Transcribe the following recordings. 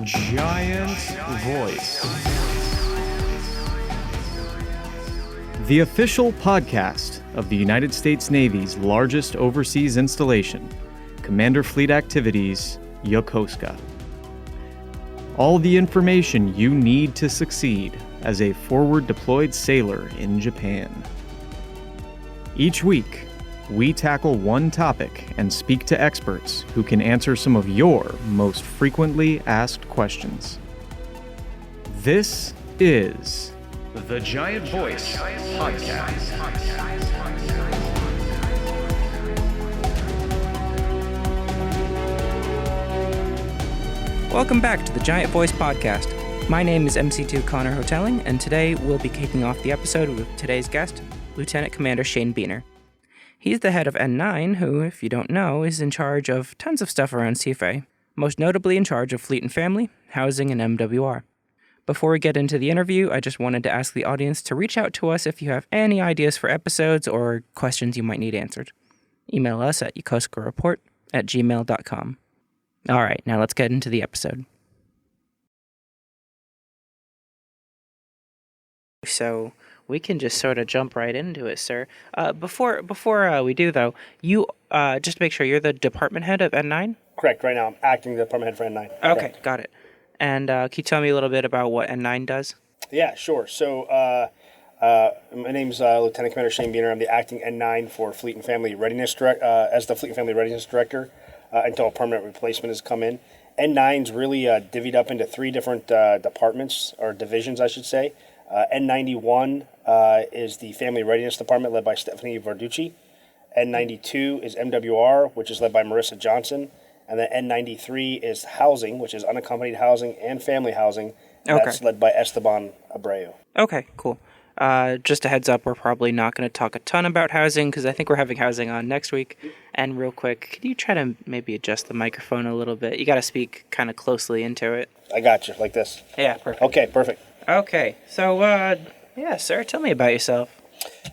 Giant Voice, the official podcast of the United States Navy's largest overseas installation, Commander Fleet Activities, Yokosuka. All the information you need to succeed as a forward deployed sailor in Japan. Each week, we tackle one topic and speak to experts who can answer some of your most frequently asked questions. This is the Giant Voice Podcast. Welcome back to the Giant Voice Podcast. My name is MC2 Connor Hotelling, and today we'll be kicking off the episode with today's guest, Lieutenant Commander Shane Beener. He's the head of N9, who, if you don't know, is in charge of tons of stuff around CFAY, most notably in charge of Fleet and Family, Housing, and MWR. Before we get into the interview, I just wanted to ask the audience to reach out to us if you have any ideas for episodes or questions you might need answered. Email us at yokosukareport@gmail.com. All right, now let's get into the episode. So we can just sort of jump right into it, sir. Before we do, though, you just to make sure, you're the department head of N9? Correct. Right now, I'm acting department head for N9. Okay, Correct. got it. And can you tell me a little bit about what N9 does? Yeah, sure. So my name's Lieutenant Commander Shane Beener. I'm the acting N9 for Fleet and Family Readiness as the Fleet and Family Readiness Director until a permanent replacement has come in. N9's really divvied up into three different departments, or divisions, I should say. N91 is the Family Readiness Department led by Stephanie Verducci. N92 is MWR, which is led by Marissa Johnson. And then N93 is Housing, which is unaccompanied housing and family housing. That's led by Esteban Abreu. Okay, cool. Just a heads up, we're probably not going to talk a ton about housing because I think we're having housing on next week. And real quick, could you try to maybe adjust the microphone a little bit? You got to speak kind of closely into it. I got you, like this. Yeah, perfect. Okay, perfect. Okay, so, yeah, sir, tell me about yourself.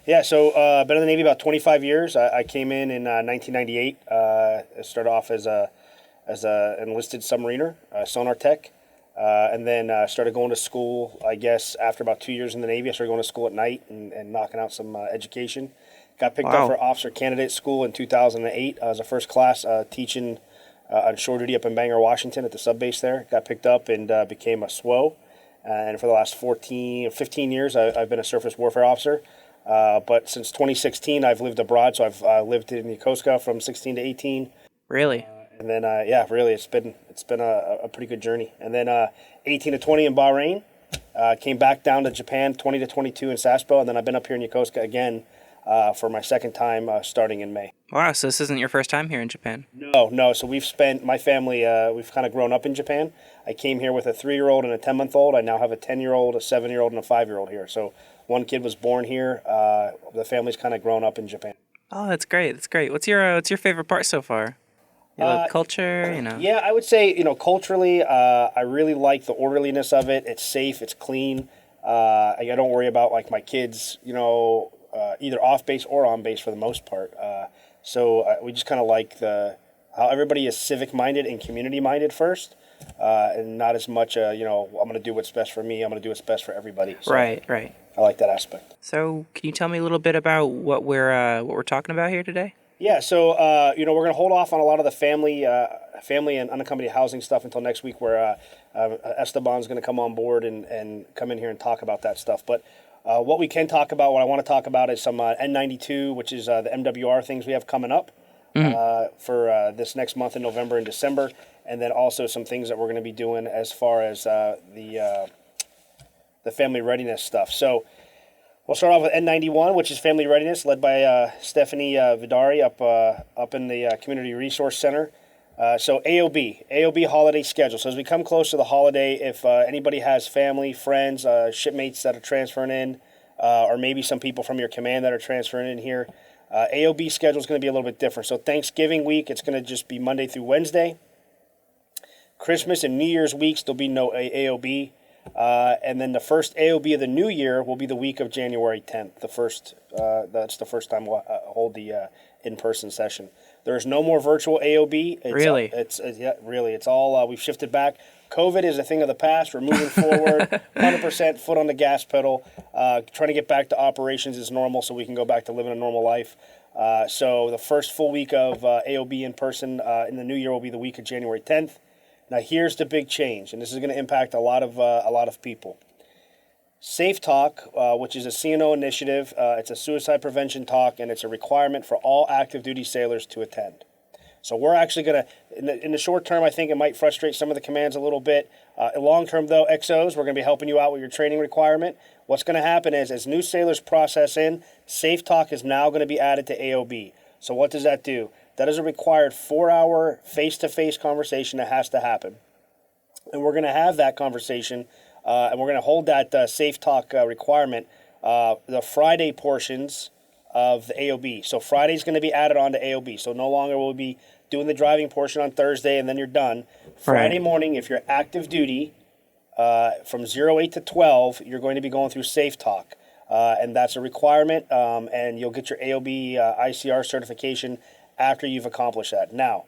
Yeah, so been in the Navy about 25 years. I came in 1998. I started off as an enlisted submariner, sonar tech, and then started going to school, I guess, after about 2 years in the Navy. I started going to school at night and knocking out some education. Got picked up for officer candidate school in 2008. I was a first class teaching on shore duty up in Bangor, Washington at the sub base there. Got picked up and became a SWO. And for the last 15 years, I've been a surface warfare officer. But since 2016, I've lived abroad. So I've lived in Yokosuka from 16 to 18. Really? And then, really, it's been a pretty good journey. And then 18 to 20 in Bahrain. Came back down to Japan, 20 to 22 in Sasebo. And then I've been up here in Yokosuka again for my second time starting in May. Wow, so this isn't your first time here in Japan? No. So my family, we've kind of grown up in Japan. I came here with a 3-year-old and a 10-month-old. I now have a 10-year-old, a 7-year-old, and a 5-year-old here. So one kid was born here. The family's kind of grown up in Japan. Oh, that's great. What's your favorite part so far? You like culture, Yeah, I would say, culturally, I really like the orderliness of it. It's safe, it's clean. I don't worry about, like, my kids, either off base or on base for the most part. So we just kind of like how everybody is civic-minded and community-minded first, and not as much, I'm going to do what's best for me, I'm going to do what's best for everybody. So right. I like that aspect. So can you tell me a little bit about what we're talking about here today? Yeah, so we're going to hold off on a lot of the family and unaccompanied housing stuff until next week, where Esteban's going to come on board and come in here and talk about that stuff. But what we can talk about, what I want to talk about, is some N92, which is the MWR things we have coming up for this next month in November and December, and then also some things that we're going to be doing as far as the family readiness stuff. So we'll start off with N91, which is Family Readiness, led by Stephanie Vidari up in the Community Resource Center. So AOB holiday schedule. So as we come close to the holiday, if anybody has family, friends, shipmates that are transferring in, or maybe some people from your command that are transferring in here, AOB schedule is going to be a little bit different. So Thanksgiving week, it's going to just be Monday through Wednesday. Christmas and New Year's weeks, there'll be no AOB. And then the first AOB of the new year will be the week of January 10th. That's the first time we'll hold the in-person session. There's no more virtual AOB. Really? Yeah, really. It's all, we've shifted back. COVID is a thing of the past. We're moving forward, 100% foot on the gas pedal, trying to get back to operations as normal so we can go back to living a normal life. So the first full week of AOB in person in the new year will be the week of January 10th. Now here's the big change, and this is going to impact a lot of people. Safe Talk, which is a CNO initiative, it's a suicide prevention talk, and it's a requirement for all active duty sailors to attend. So we're actually going to, in the short term, I think it might frustrate some of the commands a little bit. In long term, though, XOs, we're going to be helping you out with your training requirement. What's going to happen is, as new sailors process in, Safe Talk is now going to be added to AOB. So what does that do? That is a required 4-hour face-to-face conversation that has to happen. And we're going to have that conversation, and we're going to hold that Safe Talk requirement, the Friday portions of the AOB. So Friday's going to be added on to AOB. So no longer will we be doing the driving portion on Thursday and then you're done. Friday morning, if you're active duty, from 08 to 12, you're going to be going through Safe Talk. And that's a requirement, and you'll get your AOB ICR certification after you've accomplished that. Now,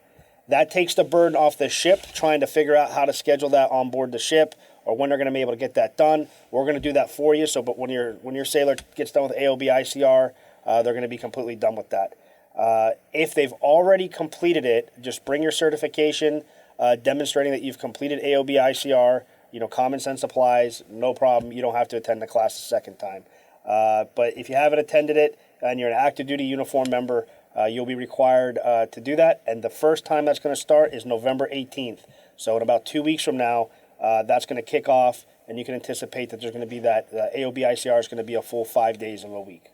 that takes the burden off the ship, trying to figure out how to schedule that on board the ship or when they're going to be able to get that done. We're going to do that for you. So, but when your sailor gets done with AOB ICR, they're going to be completely done with that. If they've already completed it, just bring your certification demonstrating that you've completed AOB ICR. Common sense applies, no problem. You don't have to attend the class a second time. But if you haven't attended it and you're an active duty uniform member, you'll be required to do that. And the first time that's going to start is November 18th. So in about 2 weeks from now, that's going to kick off, and you can anticipate that there's going to be that AOB ICR is going to be a full 5 days of a week.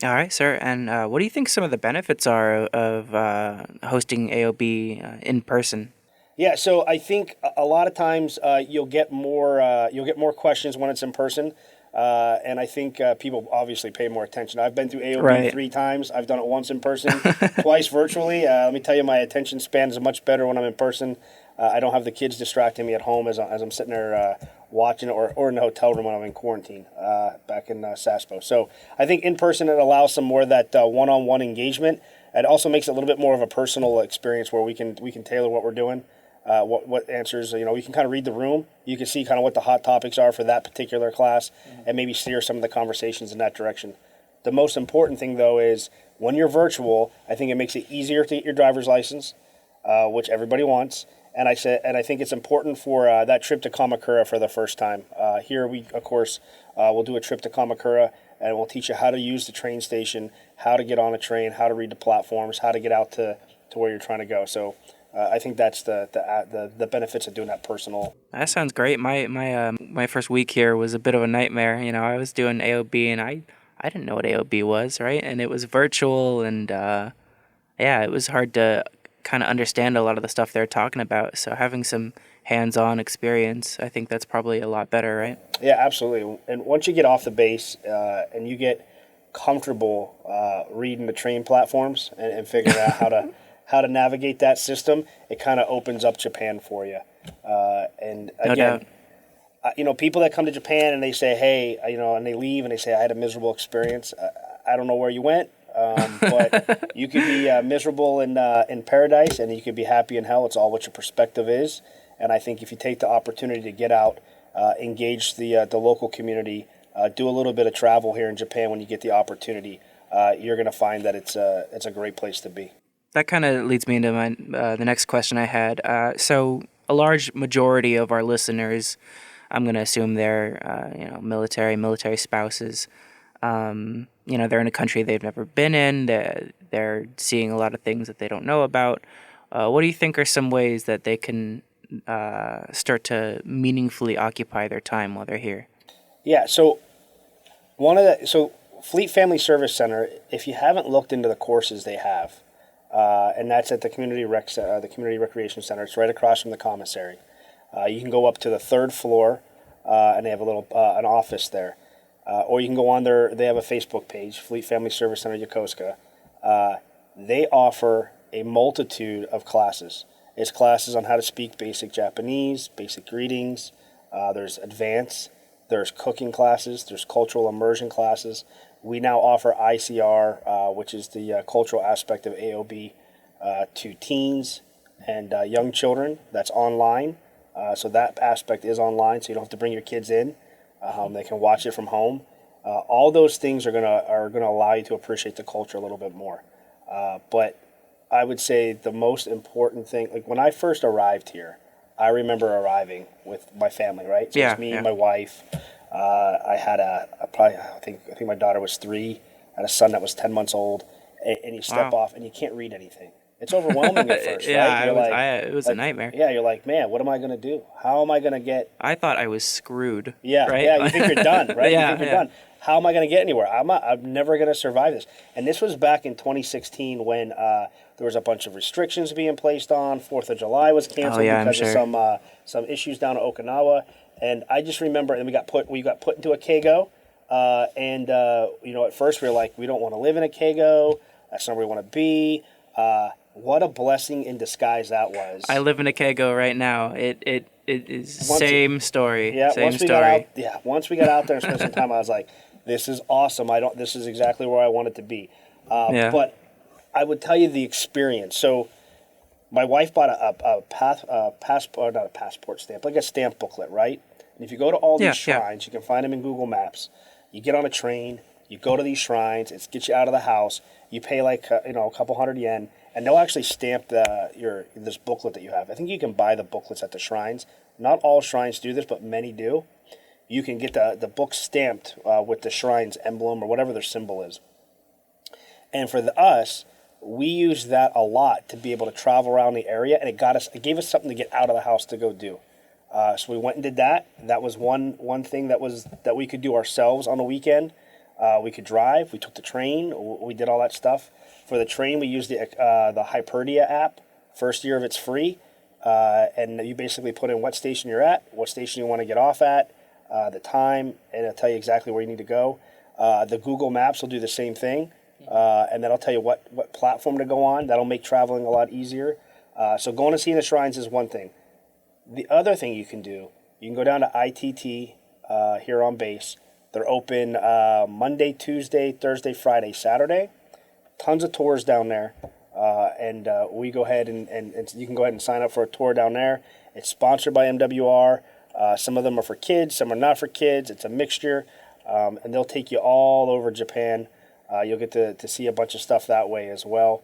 All right, sir. And what do you think some of the benefits are of hosting AOB in person? Yeah, so I think a lot of times you'll get more questions when it's in person, and I think people obviously pay more attention. I've been through AOB 3 times. I've done it once in person, twice virtually. Let me tell you, my attention span is much better when I'm in person. I don't have the kids distracting me at home as I'm sitting there watching, or in the hotel room when I'm in quarantine back in Saspo. So I think in person it allows some more of that one-on-one engagement. It also makes it a little bit more of a personal experience where we can tailor what we're doing. What answers, we can kind of read the room. You can see kind of what the hot topics are for that particular class and maybe steer some of the conversations in that direction. The most important thing, though, is when you're virtual, I think it makes it easier to get your driver's license, which everybody wants. And I think it's important for that trip to Kamakura for the first time. Here we, of course, will do a trip to Kamakura, and we'll teach you how to use the train station, how to get on a train, how to read the platforms, how to get out to where you're trying to go. So I think that's the benefits of doing that personal. That sounds great. My first week here was a bit of a nightmare. I was doing AOB and I didn't know what AOB was, right? And it was virtual, and it was hard to kind of understand a lot of the stuff they're talking about. So having some hands-on experience, I think that's probably a lot better, right? Yeah, absolutely. And once you get off the base and you get comfortable reading the train platforms and figuring out how to navigate that system, it kind of opens up Japan for you. And again, people that come to Japan and they say, hey, and they leave and they say, I had a miserable experience. I don't know where you went, but you could be miserable in paradise and you could be happy in hell. It's all what your perspective is. And I think if you take the opportunity to get out, engage the local community, do a little bit of travel here in Japan when you get the opportunity, you're going to find that it's a great place to be. That kind of leads me into my the next question I had. So a large majority of our listeners, I'm going to assume they're military spouses. They're in a country they've never been in. They're seeing a lot of things that they don't know about. What do you think are some ways that they can start to meaningfully occupy their time while they're here? Yeah, so Fleet Family Service Center, if you haven't looked into the courses they have, and that's at the Community Recreation Center. It's right across from the commissary. You can go up to the 3rd floor, and they have an office there. Or you can go on they have a Facebook page, Fleet Family Service Center Yokosuka. They offer a multitude of classes. It's classes on how to speak basic Japanese, basic greetings. There's advanced. There's cooking classes. There's cultural immersion classes. we now offer ICR, which is the cultural aspect of AOB, to teens and young children. That's online. So that aspect is online, so you don't have to bring your kids in. They can watch it from home. All those things are gonna allow you to appreciate the culture a little bit more. But I would say the most important thing, like when I first arrived here, I remember arriving with my family, right? So it's me and my wife. I had I think my daughter was 3. I had a son that was 10 months old, and you step off and you can't read anything. It's overwhelming at first, right? It was a nightmare. Yeah, you're like, man, what am I going to do? How am I going to get... I thought I was screwed. Yeah, right? Yeah, you think you're done, right? Yeah, you think you're done. How am I going to get anywhere? I'm never going to survive this. And this was back in 2016 when there was a bunch of restrictions being placed on. 4th of July was canceled because of some issues down in Okinawa. And I just remember, and we got put into a Keigo. At first we were like, we don't want to live in a Keigo. That's not where we want to be. What a blessing in disguise that was. I live in a Keigo right now. It is same story. Yeah, same once we story. Once we got out there and spent some time, I was like, this is awesome. This is exactly where I wanted to be. But I would tell you the experience. So my wife bought a passport, not a passport stamp, like a stamp booklet, right? And if you go to all these shrines, you can find them in Google Maps. You get on a train, you go to these shrines, it gets you out of the house. You pay a couple $100, and they'll actually stamp this booklet that you have. I think you can buy the booklets at the shrines. Not all shrines do this, but many do. You can get the book stamped with the shrine's emblem or whatever their symbol is. And for us, we used that a lot to be able to travel around the area, and it gave us something to get out of the house to go do. So we went and did that. That was one thing that we could do ourselves on the weekend. We could drive. We took the train. We did all that stuff. For the train, we used the Hyperdia app. First year of it's free, and you basically put in what station you're at, what station you want to get off at, the time, and it'll tell you exactly where you need to go. The Google Maps will do the same thing, and that'll tell you what platform to go on. That'll make traveling a lot easier. So going and seeing the shrines is one thing. The other thing you can do, you can go down to ITT here on base. They're open Monday, Tuesday, Thursday, Friday, Saturday. Tons of tours down there. And we go ahead and you can go ahead and sign up for a tour down there. It's sponsored by MWR. Some of them are for kids, some are not for kids. It's a mixture. And they'll take you all over Japan. You'll get to see a bunch of stuff that way as well.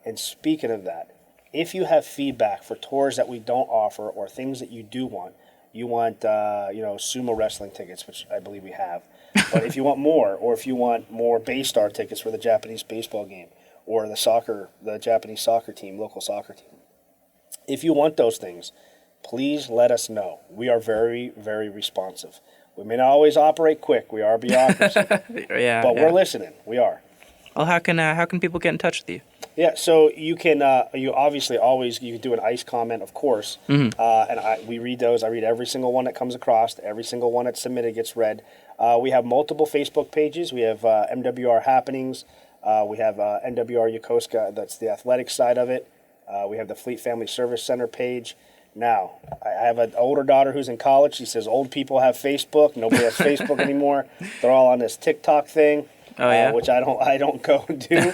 And speaking of that, if you have feedback for tours that we don't offer or things that you do want, you want, sumo wrestling tickets, which I believe we have. But if you want more, or if you want more Baystar tickets for the Japanese baseball game, or the Japanese soccer team, local soccer team, if you want those things, please let us know. We are very, very responsive. We may not always operate quick. We are bureaucracy. We're listening. We are. Well, how can people get in touch with you? Yeah, so you can you obviously always you can do an ICE comment, of course, and we read those. I read every single one that comes across. Every single one that's submitted gets read. We have multiple Facebook pages. We have MWR Happenings. We have NWR Yokosuka. That's the athletic side of it. We have the Fleet Family Service Center page. Now, I have an older daughter who's in college. She says old people have Facebook. Nobody has Facebook anymore. They're all on this TikTok thing. Which I don't go do.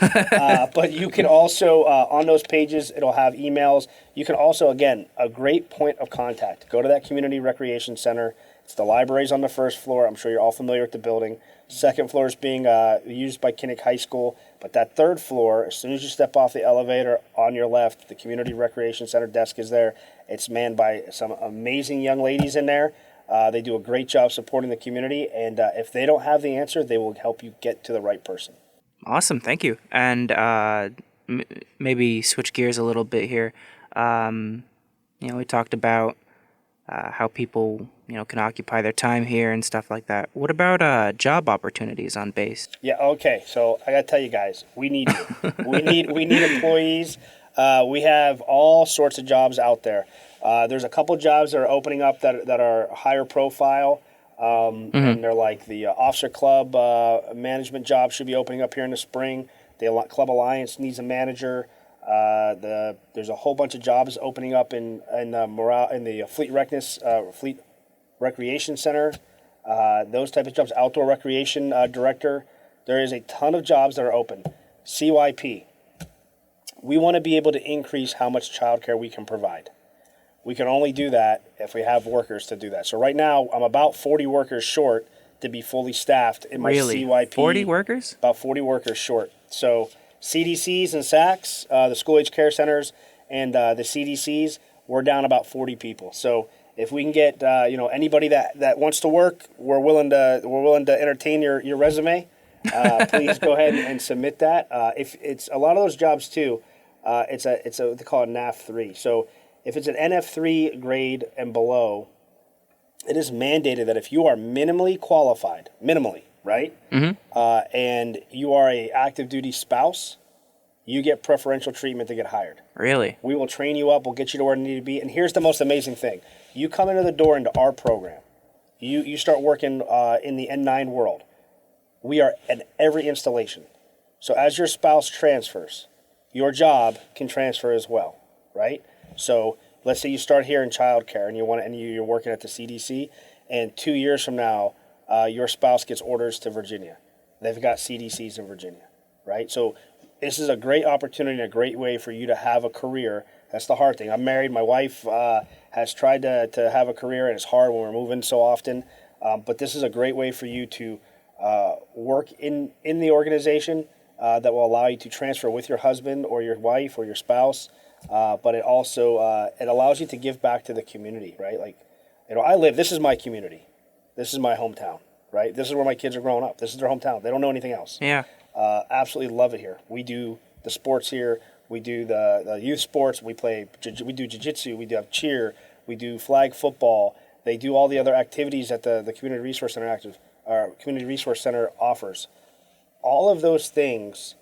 But you can also, on those pages, it'll have emails. You can also, again, a great point of contact. Go to that community recreation center. It's the libraries on the first floor. I'm sure you're all familiar with the building. Second floor is being used by Kinnick High School. But that third floor, as soon as you step off the elevator on your left, the community recreation center desk is there. It's manned by some amazing young ladies in there. They do a great job supporting the community, and if they don't have the answer, they will help you get to the right person. Awesome, thank you. And maybe switch gears a little bit here. We talked about how people can occupy their time here and stuff like that. What about job opportunities on base? Yeah, okay. So I got to tell you guys, we need you. we need employees. We have all sorts of jobs out there. There's a couple jobs that are opening up that are higher profile, and they're like the Officer Club management job should be opening up here in the spring. The Club Alliance needs a manager. There's a whole bunch of jobs opening up in the Fleet Recreation Center. Those type of jobs, outdoor recreation director. There is a ton of jobs that are open. CYP. We want to be able to increase how much childcare we can provide. We can only do that if we have workers to do that. So right now, I'm about 40 workers short to be fully staffed in my CYP. 40 workers? About 40 workers short. So CDCs and SACs, the school-age care centers, and the CDCs, we're down about 40 people. So if we can get anybody that wants to work, we're willing to entertain your resume. Please go ahead and submit that. If it's a lot of those jobs too, it's a they call it NAF3. So if it's an NF3 grade and below, it is mandated that if you are minimally qualified, right, and you are a active duty spouse, you get preferential treatment to get hired. Really? We will train you up. We'll get you to where you need to be. And here's the most amazing thing: you come into the door into our program, you start working in the N9 world. We are at every installation. So as your spouse transfers, your job can transfer as well, right? So let's say you start here in childcare and you're working at the CDC, and 2 years from now, your spouse gets orders to Virginia. They've got CDCs in Virginia, right? So this is a great opportunity and a great way for you to have a career. That's the hard thing. I'm married. My wife has tried to have a career, and it's hard when we're moving so often. But this is a great way for you to work in the organization that will allow you to transfer with your husband or your wife or your spouse. But it also it allows you to give back to the community, right? Like, this is my community. This is my hometown, right? This is where my kids are growing up. This is their hometown. They don't know anything else. Yeah. Absolutely love it here. We do the sports here. We do the youth sports. We do jiu-jitsu. We do have cheer. We do flag football. They do all the other activities that the Community Resource Center offers. All of those things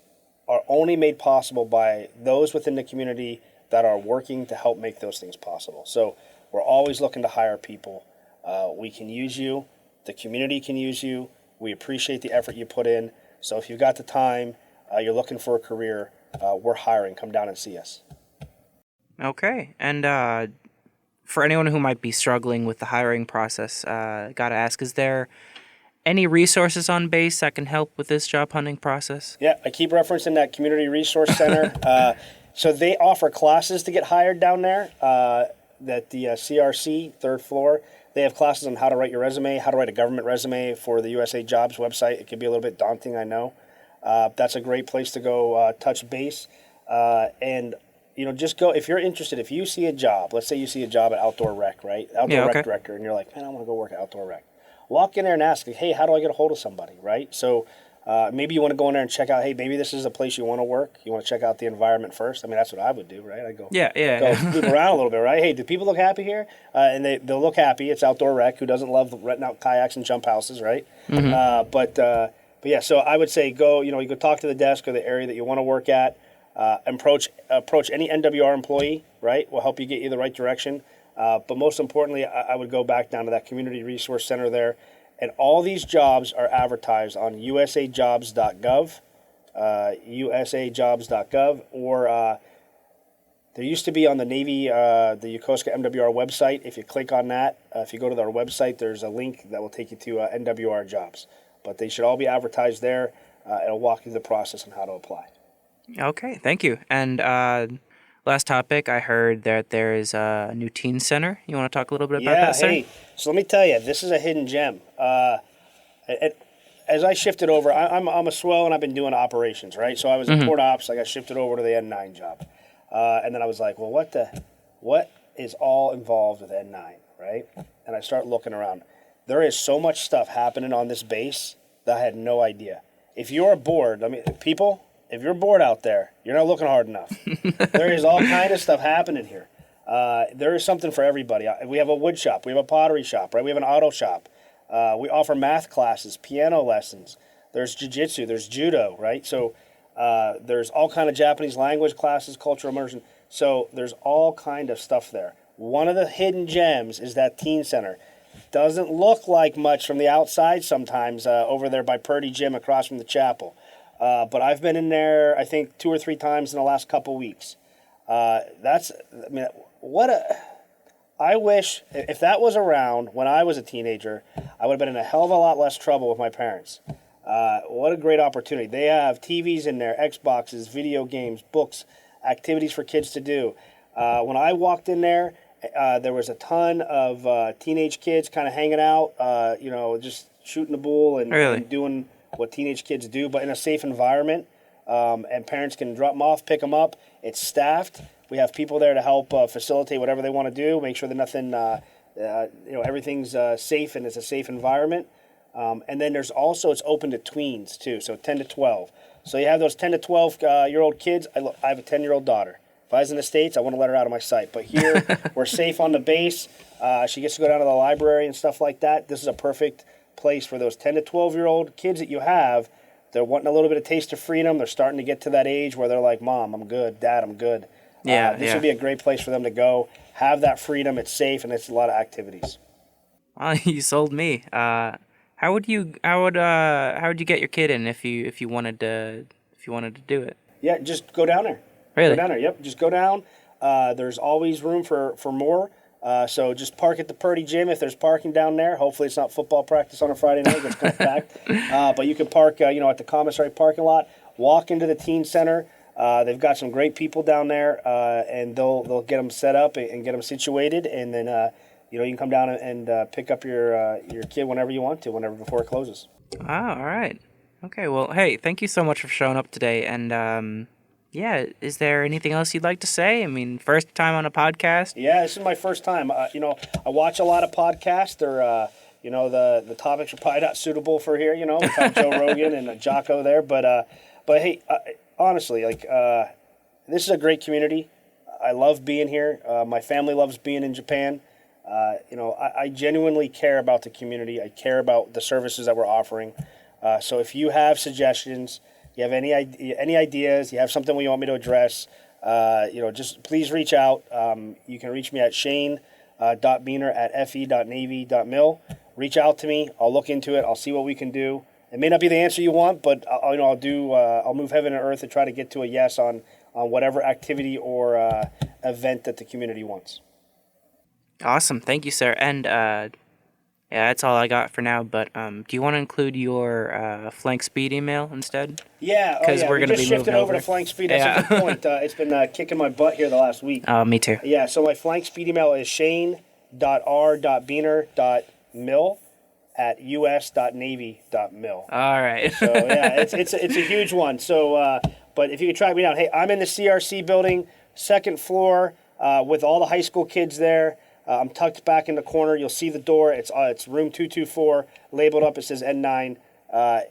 are only made possible by those within the community that are working to help make those things possible. So we're always looking to hire people. We can use you. The community can use you. We appreciate the effort you put in. So if you've got the time, you're looking for a career, we're hiring. Come down and see us. Okay. And for anyone who might be struggling with the hiring process, got to ask, is there any resources on base that can help with this job hunting process? Yeah, I keep referencing that Community Resource Center. So they offer classes to get hired down there at the CRC, third floor. They have classes on how to write your resume, how to write a government resume for the USA Jobs website. It can be a little bit daunting, I know. That's a great place to go touch base. And just go, if you're interested, if you see a job, let's say you see a job at Outdoor Rec, right? Rec director, and you're like, man, I want to go work at Outdoor Rec. Walk in there and ask, hey, how do I get a hold of somebody, right? So maybe you want to go in there and check out, hey, maybe this is a place you want to work. You want to check out the environment first. I mean, that's what I would do, right? I go loop around a little bit, right? Hey, do people look happy here? And they'll look happy. It's Outdoor Rec. Who doesn't love renting out kayaks and jump houses, right? Mm-hmm. But yeah, so I would say go talk to the desk or the area that you want to work at. Approach any NWR employee, right? Will help you get you the right direction. But most importantly, I would go back down to that Community Resource Center there. And all these jobs are advertised on usajobs.gov, or there used to be on the Navy, the Yokosuka MWR website. If you click on that, if you go to our website, there's a link that will take you to NWR jobs. But they should all be advertised there. It'll walk you through the process on how to apply. Okay, thank you. And last topic, I heard that there is a new teen center. You want to talk a little bit about that, sir? So let me tell you, this is a hidden gem. As I shifted over, I'm a swell and I've been doing operations, right? So I was in port ops. I got shifted over to the N9 job. And then I was like, well, what is all involved with N9, right? And I start looking around. There is so much stuff happening on this base that I had no idea. If you're bored, people, if you're bored out there, you're not looking hard enough. There is all kind of stuff happening here. There is something for everybody. We have a wood shop. We have a pottery shop, right? We have an auto shop. We offer math classes, piano lessons. There's jiu-jitsu. There's judo, right? So there's all kind of Japanese language classes, cultural immersion. So there's all kind of stuff there. One of the hidden gems is that teen center. Doesn't look like much from the outside sometimes over there by Purdy Gym across from the chapel. But I've been in there, I think, 2 or 3 times in the last couple weeks. I wish, if that was around when I was a teenager, I would have been in a hell of a lot less trouble with my parents. What a great opportunity. They have TVs in there, Xboxes, video games, books, activities for kids to do. When I walked in there, there was a ton of teenage kids kind of hanging out, just shooting the bull and doing what teenage kids do, but in a safe environment. And parents can drop them off, pick them up. It's staffed. We have people there to help facilitate whatever they want to do, make sure that nothing, everything's safe and it's a safe environment. And then there's also, it's open to tweens too, so 10 to 12. So you have those 10 to 12-year-old kids. I have a 10-year-old daughter. If I was in the States, I wouldn't let her out of my sight. But here, we're safe on the base. She gets to go down to the library and stuff like that. This is a perfect place for those 10 to 12-year-old kids that you have. They're wanting a little bit of taste of freedom. They're starting to get to that age where they're like, Mom, I'm good. Dad, I'm good. This would be a great place for them to go, have that freedom. It's safe, and it's a lot of activities. You sold me. How would you get your kid in if you wanted to do it? Yeah, just go down there. Really? Go down there. Yep, just go down. There's always room for more. So just park at the Purdy Gym if there's parking down there. Hopefully it's not football practice on a Friday night. It's kind of packed. But you can park, at the commissary parking lot. Walk into the teen center. They've got some great people down there, and they'll get them set up and get them situated, and then you can come down and pick up your kid whenever you want to, before it closes. Oh, all right. Okay. Well, hey, thank you so much for showing up today, and is there anything else you'd like to say? I mean, first time on a podcast? Yeah, this is my first time. I watch a lot of podcasts. They're, the topics are probably not suitable for here. We have Joe Rogan and Jocko there. But hey, honestly, this is a great community. I love being here. My family loves being in Japan. I genuinely care about the community. I care about the services that we're offering. So if you have suggestions, you have any ideas, you have something you want me to address, just please reach out. You can reach me at shane.beaner@fe.navy.mil. Reach out to me. I'll look into it. I'll see what we can do. It may not be the answer you want, but I'll move heaven and earth to try to get to a yes on whatever activity or event that the community wants. Awesome. Thank you, sir. And that's all I got for now. But do you want to include your Flank Speed email instead? Yeah. Because we're going to be shifted moving over to Flank Speed. That's a good point. It's been kicking my butt here the last week. Me too. Yeah. So my Flank Speed email is shane.r.beaner.mil@us.navy.mil. All right. So yeah, it's a huge one. So, but if you could track me down, hey, I'm in the CRC building, second floor, with all the high school kids there. I'm tucked back in the corner. You'll see the door. It's room 224, labeled up. It says N9.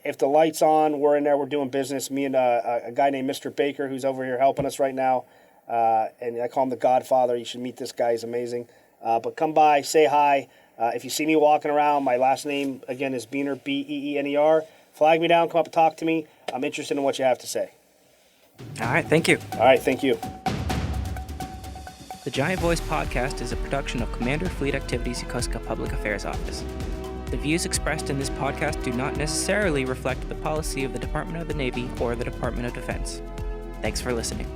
If the light's on, we're in there. We're doing business. Me and a guy named Mr. Baker, who's over here helping us right now. And I call him the Godfather. You should meet this guy. He's amazing. But come by, say hi. If you see me walking around, my last name, again, is Beaner, Beener. Flag me down. Come up and talk to me. I'm interested in what you have to say. All right. Thank you. All right. Thank you. The Giant Voice podcast is a production of Commander Fleet Activities Yokosuka Public Affairs Office. The views expressed in this podcast do not necessarily reflect the policy of the Department of the Navy or the Department of Defense. Thanks for listening.